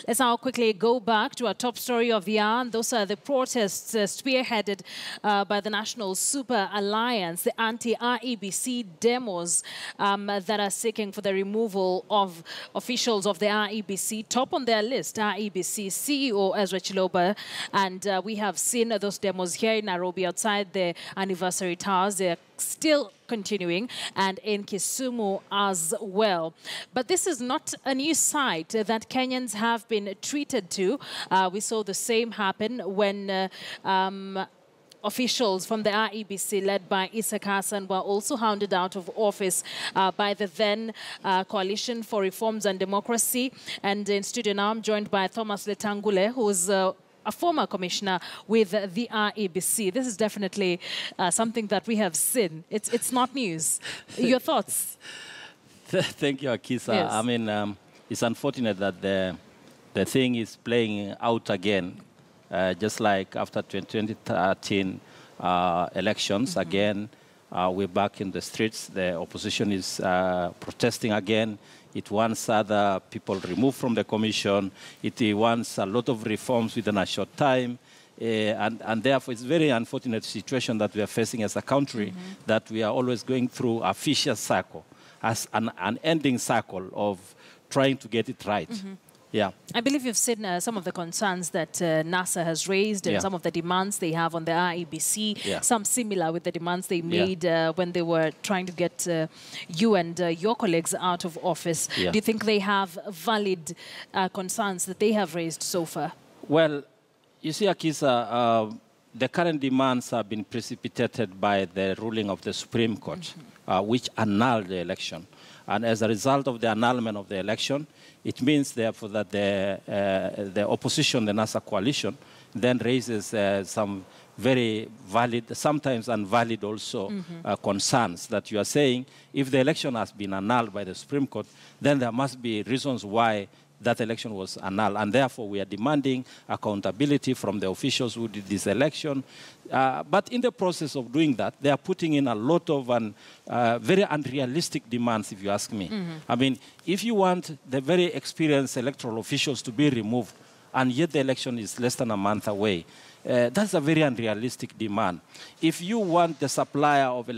Let's now quickly go back to our top story of the hour. Those are the protests spearheaded by the National Super Alliance, the anti-IEBC demos that are seeking for the removal of officials of the IEBC. Top on their list, IEBC CEO Ezra Chiloba. And we have seen those demos here in Nairobi outside the anniversary towers. They're still continuing, and in Kisumu as well. But this is not a new sight that Kenyans have been treated to. We saw the same happen when officials from the IEBC, led by Isaac Hassan, were also hounded out of office by the then Coalition for Reforms and Democracy. And in studio now, I'm joined by Thomas Letangule, who is a former commissioner with the IEBC. This is definitely something that we have seen. It's not news. Your thoughts? Thank you, Akisa. Yes. I mean, it's unfortunate that the thing is playing out again, just like after 2013 elections. Again, we're back in the streets. The opposition is protesting again. It wants other people removed from the commission. It wants a lot of reforms within a short time. And therefore, it's a very unfortunate situation that we are facing as a country, that we are always going through a vicious cycle, as an ending cycle of trying to get it right. Yeah. I believe you've seen some of the concerns that NASA has raised and some of the demands they have on the IEBC, some similar with the demands they made when they were trying to get you and your colleagues out of office. Do you think they have valid concerns that they have raised so far? Well, you see, Akisa, the current demands have been precipitated by the ruling of the Supreme Court, which annulled the election. And as a result of the annulment of the election, it means, therefore, that the opposition, the NASA coalition, then raises some very valid, sometimes invalid also, concerns that you are saying, if the election has been annulled by the Supreme Court, then there must be reasons why that election was annulled. And therefore, we are demanding accountability from the officials who did this election. But in the process of doing that, they are putting in a lot of very unrealistic demands, if you ask me. I mean, if you want the very experienced electoral officials to be removed, and yet the election is less than a month away, that's a very unrealistic demand. If you want the supplier of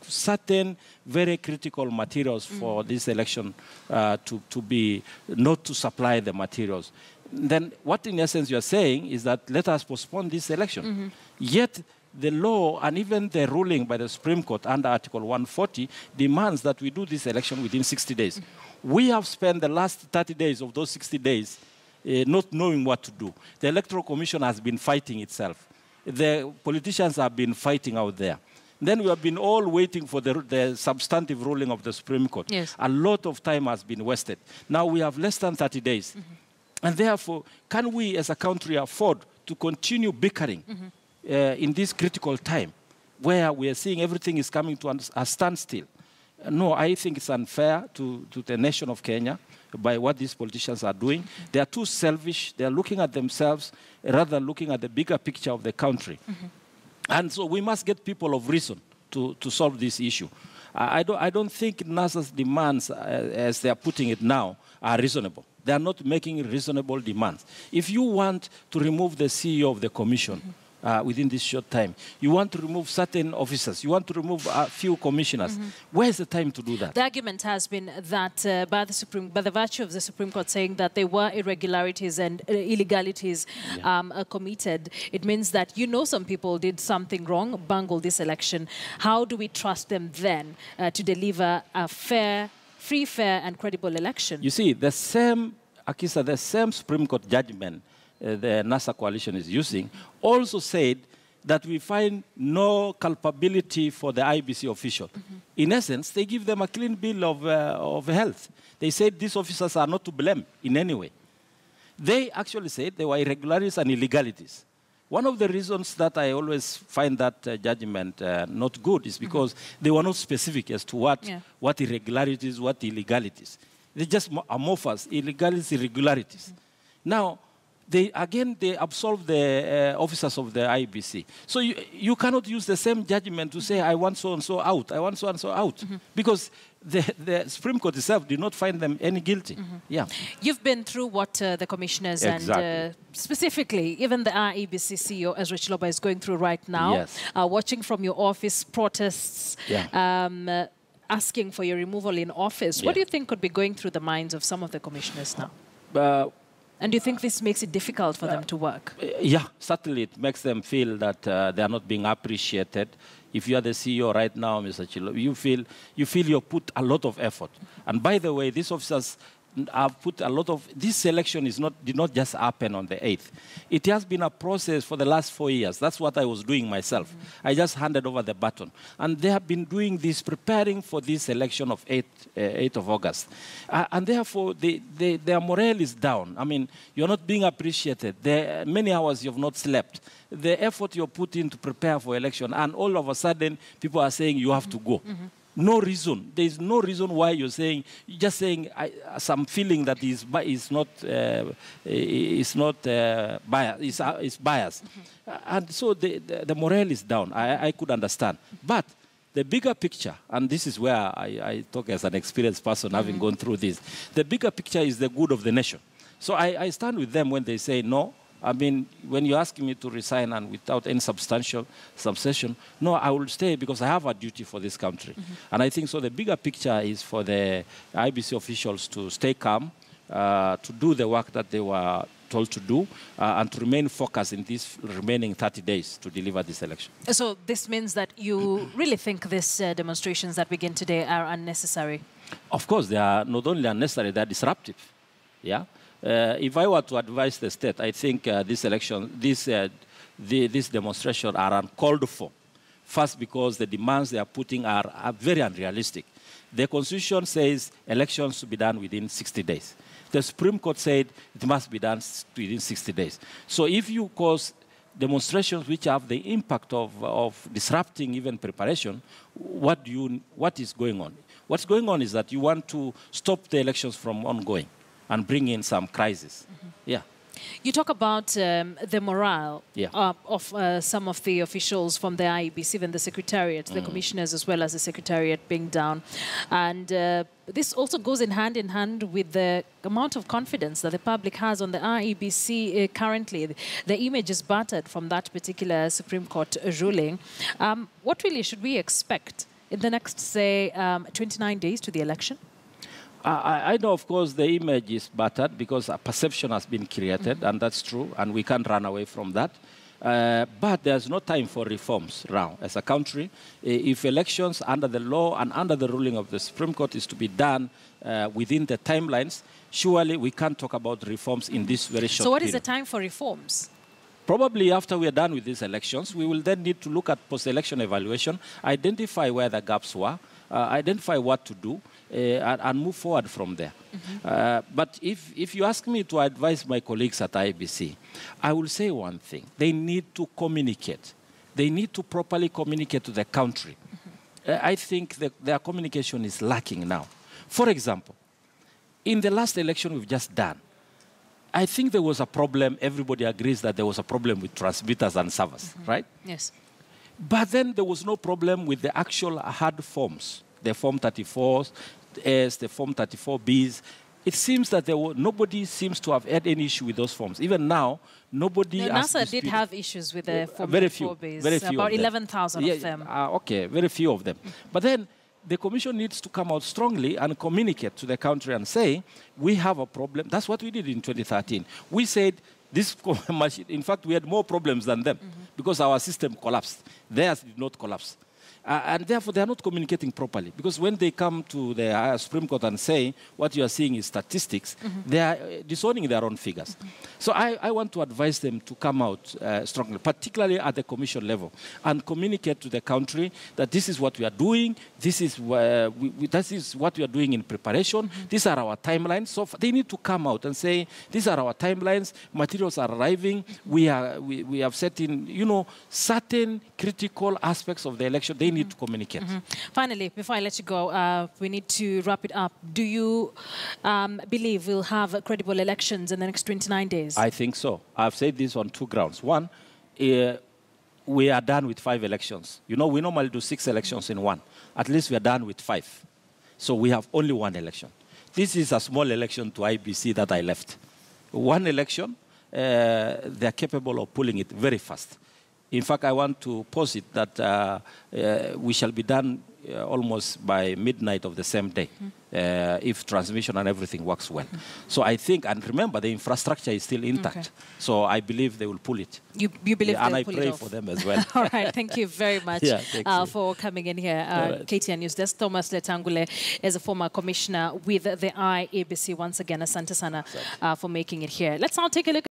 certain very critical materials for this election to be, not to supply the materials, then what in essence you are saying is that let us postpone this election. Yet the law and even the ruling by the Supreme Court under Article 140 demands that we do this election within 60 days. We have spent the last 30 days of those 60 days not knowing what to do. The Electoral Commission has been fighting itself. The politicians have been fighting out there. Then we have been all waiting for the substantive ruling of the Supreme Court. A lot of time has been wasted. Now we have less than 30 days. And therefore, can we as a country afford to continue bickering in this critical time where we are seeing everything is coming to a standstill? No, I think it's unfair to the nation of Kenya by what these politicians are doing. They are too selfish. They are looking at themselves rather than looking at the bigger picture of the country. And so we must get people of reason to solve this issue. I don't think NASA's demands, as they are putting it now, are reasonable. They are not making reasonable demands. If you want to remove the CEO of the commission, within this short time, you want to remove certain officers, you want to remove a few commissioners. Where's the time to do that? The argument has been that by the virtue of the Supreme Court saying that there were irregularities and illegalities committed, it means that some people did something wrong, bungled this election. How do we trust them then to deliver a free, fair, and credible election? You see, the same Supreme Court judgment the NASA coalition is using, also said that we find no culpability for the IEBC official. In essence, they give them a clean bill of health. They said these officers are not to blame in any way. They actually said there were irregularities and illegalities. One of the reasons that I always find that judgment not good is because they were not specific as to what irregularities, what illegalities. They just amorphous, illegalities, irregularities. Now, they absolve the officers of the IEBC. So you cannot use the same judgment to say, I want so-and-so out, I want so-and-so out, because the Supreme Court itself did not find them any guilty. Yeah. You've been through what the commissioners and specifically even the IEBC CEO, Ezra Chiloba, is going through right now. Yes. Watching from your office, protests, asking for your removal in office. What do you think could be going through the minds of some of the commissioners now? And do you think this makes it difficult for them to work? Yeah, certainly it makes them feel that they are not being appreciated. If you are the CEO right now, Mr. Chilo, you feel you put a lot of effort. And by the way, these officers have put a lot of, this selection did not just happen on the 8th. It has been a process for the last 4 years. That's what I was doing myself. I just handed over the baton. And they have been doing this, preparing for this election of 8th of August. And therefore, their morale is down. I mean, you're not being appreciated. Many hours you have not slept. The effort you put in to prepare for election, and all of a sudden, people are saying you have to go. No reason. There is no reason why you're just saying some feeling that is not biased. It's biased. And so the morale is down. I could understand. But the bigger picture, and this is where I talk as an experienced person having gone through this, the bigger picture is the good of the nation. So I stand with them when they say no. I mean, when you're asking me to resign and without any substantial subsession, no, I will stay because I have a duty for this country. And I think so the bigger picture is for the IBC officials to stay calm, to do the work that they were told to do, and to remain focused in these remaining 30 days to deliver this election. So this means that you really think these demonstrations that begin today are unnecessary? Of course, they are not only unnecessary, they are disruptive. Yeah. If I were to advise the state, I think this election, this demonstration are uncalled for. First, because the demands they are putting are very unrealistic. The Constitution says elections should be done within 60 days. The Supreme Court said it must be done within 60 days. So if you cause demonstrations which have the impact of disrupting even preparation, what is going on? What's going on is that you want to stop the elections from ongoing and bring in some crisis. Yeah. You talk about the morale of some of the officials from the IEBC, even the Secretariat, the commissioners as well as the Secretariat being down. And this also goes in hand with the amount of confidence that the public has on the IEBC currently. The image is battered from that particular Supreme Court ruling. What really should we expect in the next, say, 29 days to the election? I know, of course, the image is battered because a perception has been created, and that's true, and we can't run away from that. But there's no time for reforms now. As a country, if elections under the law and under the ruling of the Supreme Court is to be done within the timelines, surely we can't talk about reforms in this very short period. So what is the time for reforms? Probably after we are done with these elections, we will then need to look at post-election evaluation, identify where the gaps were, identify what to do, and move forward from there. But if you ask me to advise my colleagues at IEBC, I will say one thing. They need to communicate. They need to properly communicate to the country. I think that their communication is lacking now. For example, in the last election we've just done, I think there was a problem. Everybody agrees that there was a problem with transmitters and servers, right? Yes. But then there was no problem with the actual hard forms, the Form 34s, the Form 34Bs. It seems that nobody seems to have had any issue with those forms. Even now, nobody has NASA did have issues with the Form 34Bs. Very few. About 11,000 of them. Okay, very few of them. But then the Commission needs to come out strongly and communicate to the country and say, we have a problem. That's what we did in 2013. We said, this machine, in fact, we had more problems than them because our system collapsed. Theirs did not collapse. And therefore, they are not communicating properly. Because when they come to the Supreme Court and say, what you are seeing is statistics, they are disowning their own figures. So I want to advise them to come out strongly, particularly at the Commission level, and communicate to the country that this is what we are doing, this is what we are doing in preparation, these are our timelines. So they need to come out and say, these are our timelines, materials are arriving, we have set in, certain critical aspects of the election. They need to communicate. Finally, before I let you go, we need to wrap it up. Do you believe we'll have credible elections in the next 29 days? I think so. I've said this on 2 grounds. One, we are done with 5 elections. You know, we normally do 6 elections in one. At least we are done with 5. So we have only 1 election. This is a small election to IEBC that I left. 1 election, they're capable of pulling it very fast. In fact, I want to posit that we shall be done almost by midnight of the same day, if transmission and everything works well. So I think, and remember, the infrastructure is still intact. Okay. So I believe they will pull it. You believe and they'll pull it off? And I pray for them as well. All right, thank you very much for coming in here. Right. KTN News Desk, Thomas Letangule is a former commissioner with the IEBC. Once again, asante sana for making it here. Let's now take a look